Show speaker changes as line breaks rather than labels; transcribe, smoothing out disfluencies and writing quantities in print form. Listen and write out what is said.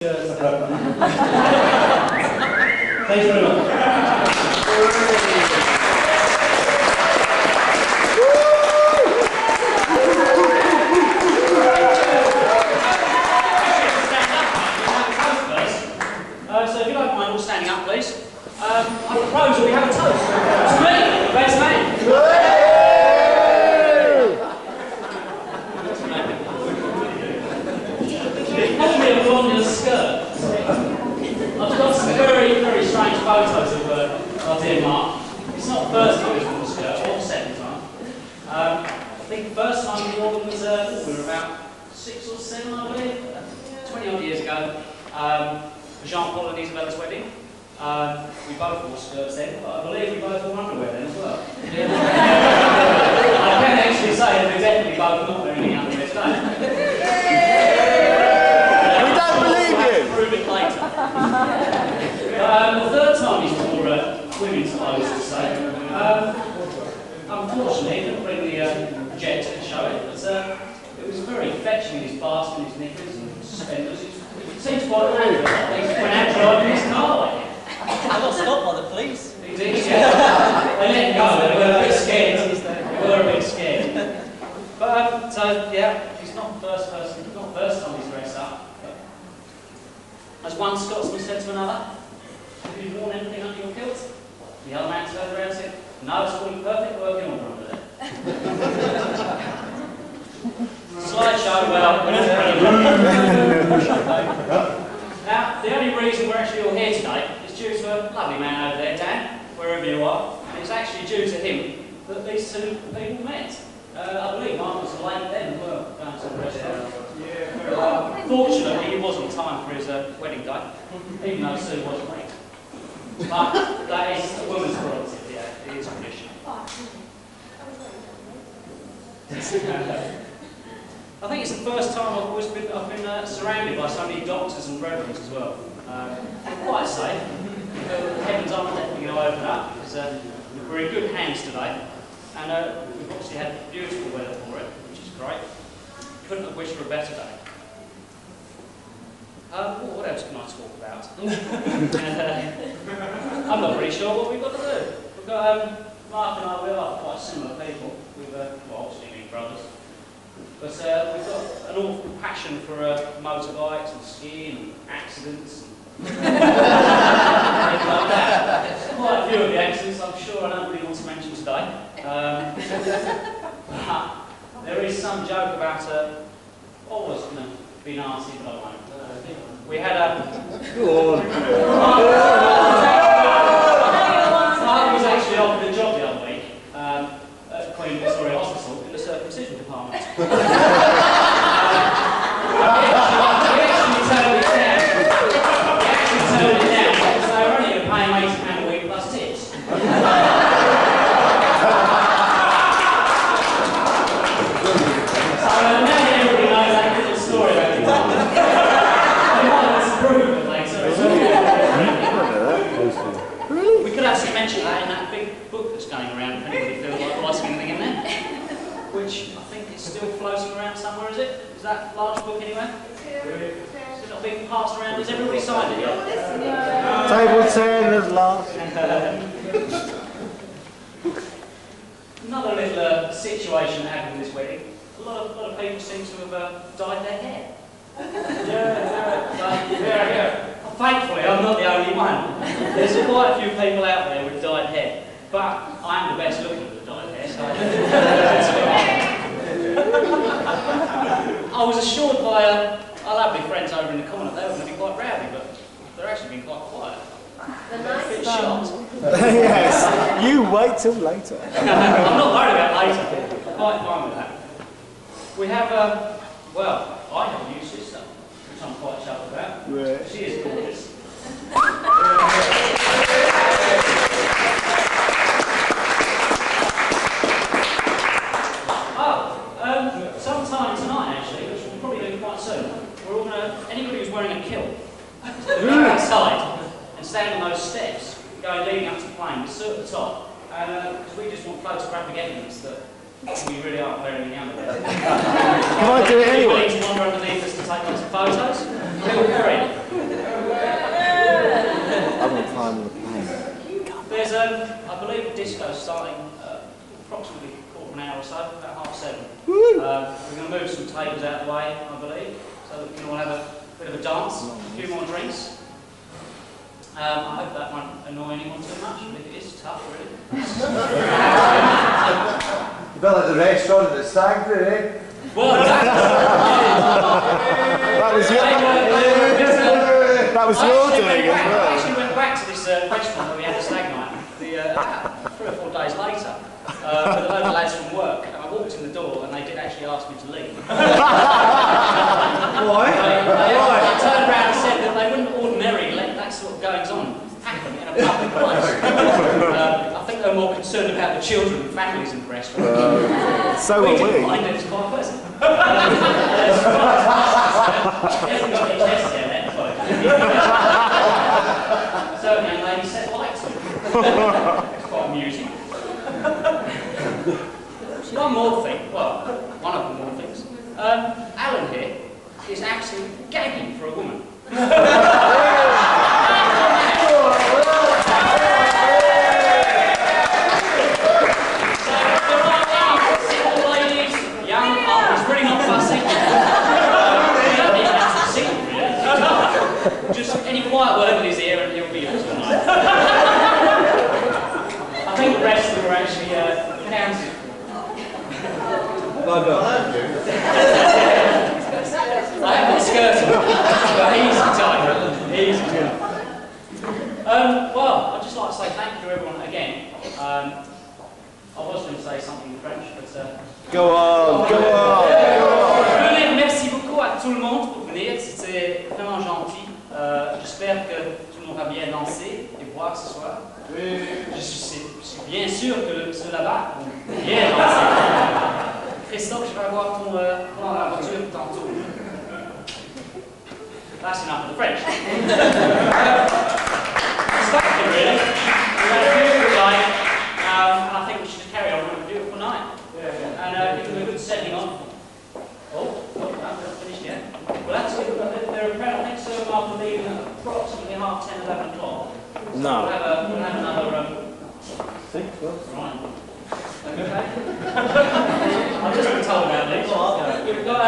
Thank you very much.
So if you don't mind all standing up, please. I propose that we have a toast to me, the best man. Call me a blonde skirt. I've got some very, very strange photos of our dear Mark. It's not the first time he's worn a skirt, or the second time. I think the first time he wore them was we were about 6 or 7, I believe, 20 odd years ago. Jean-Paul and Isabella's wedding. We both wore skirts then, but I believe we both wore underwear then as well. I can actually say that we're definitely both not wearing any underwear today.
We don't believe you!
Prove it later. The third time he's wore women's clothes to say. Unfortunately, he didn't bring the projector to show it, but it was very fetching in his bast and his knickers and suspenders. It seems quite random. He went out driving his car.
I got stopped by the police.
He did, yeah. They let him go, they were a bit scared. They were a bit scared. But, so, yeah, he's not the first person, not the first time he's dressed up. But as one Scotsman said to another, have you worn anything under your kilt? The other man turned around and said, no, it's all in perfect working order under there. Slideshow, well, now, the only reason we're actually all here today is due to a lovely man over there, Dan, wherever you are, and it's actually due to him that these two people met. I believe Mark was late then as well, going to the restaurant. Fortunately, he was on time for his wedding day, even though Sue was late. But that is a woman's prerogative, yeah, it is tradition. I think it's the first time I've been surrounded by so many doctors and reverends as well. I'm quite safe. The heavens aren't definitely going to open up because we're in good hands today, and we've obviously had beautiful weather for it, which is great. Couldn't have wished for a better day. What else can I talk about? I'm not really sure what we've got to do. We've got Mark and I. We are quite similar people. We've well, obviously being brothers. But we've got an awful passion for motorbikes and skiing and accidents and things like that. Quite a few of the accidents I'm sure I don't really want to mention today. But there is some joke about what was going to be nasty, but I won't. We had a... Mark was actually offered a job the other week at Queen Victoria Hospital in the circumcision department. He actually turned it down. Because they were only going to pay him £80 a week plus tips. So now everybody knows that little story about it. They might have to prove it later. We could actually mention that in that big book that's going around if anybody feels like writing anything in there. Which I think is still floating around somewhere, is it? Is that large book anywhere? Is it not being passed around? Has everybody signed it yet?
Table 10 is last.
Another little situation that happened with this wedding. A lot of people seem to have dyed their hair. Yeah. Thankfully, I'm not the only one. There's quite a few people out there with dyed hair. But I am the best looking with the dyed hair, so I was assured by our lovely friends over in the corner they were going to be quite rowdy, but they're actually been quite quiet. They're a bit shocked.
Yes, you wait till later.
I'm not worried about later. I'm quite fine with that. We have, well, I have a new sister, which I'm quite chuffed about.
Right.
She is gorgeous. Sometime tonight, actually, which we'll probably do quite soon, we're all going to, anybody who's wearing a kilt, go outside and stand on those steps, leading up to the plane, with Sue at the top, because we just want photographic evidence that we really aren't wearing any underwear.
Can I do it anyway?
If you need to wander underneath us to take lots of photos, feel free. way, I believe, so that we can all have a bit of a dance, a few more drinks. I hope that won't annoy anyone too much, but it is tough, really.
You felt like the restaurant at the Stag do, eh?
Well,
That was your doing as
I
well.
actually went back to this restaurant where we had the stag night 3 or 4 days later with a load of lads from work, and I walked in the door and they did actually ask me to leave.
Why?
They turned around and said that they wouldn't ordinarily let that sort of goings on happen in a public place. I think they were more concerned about the children and families in the restaurant.
So
We
were
didn't
we.
mind, it was quite pleasant. Hasn't got any chest hair, that bloke. Certain young lady set lights on. It's quite amusing. One more thing, well, one of the more things. Alan here is absolutely gagging for a woman. Just any quiet word in his ear and he'll be yours tonight. I think the rest of them are actually counted.
No.
I have my skirt on, but easy time. Well, I'd just like to say thank you to everyone again. I was going to say something in French, but...
Go on, go on, go on.
Merci beaucoup à tout le monde pour venir, c'était vraiment gentil. J'espère que tout le monde va bien danser et boire ce soir. Je suis bien sûr que ceux là-bas vont bien danser. Christophe, je vais avoir ton plan dans la voiture tantôt. That's enough of the French. It's thank you, really. We've had a beautiful night, and I think we should just carry on with a beautiful night. And give them a good setting on. Oh, no, not finished yet. Well, actually, they're apparently next serve after leaving at approximately 10:30, 11 o'clock. So
No.
we'll have another. Right. Okay. I've just been told about this. We've got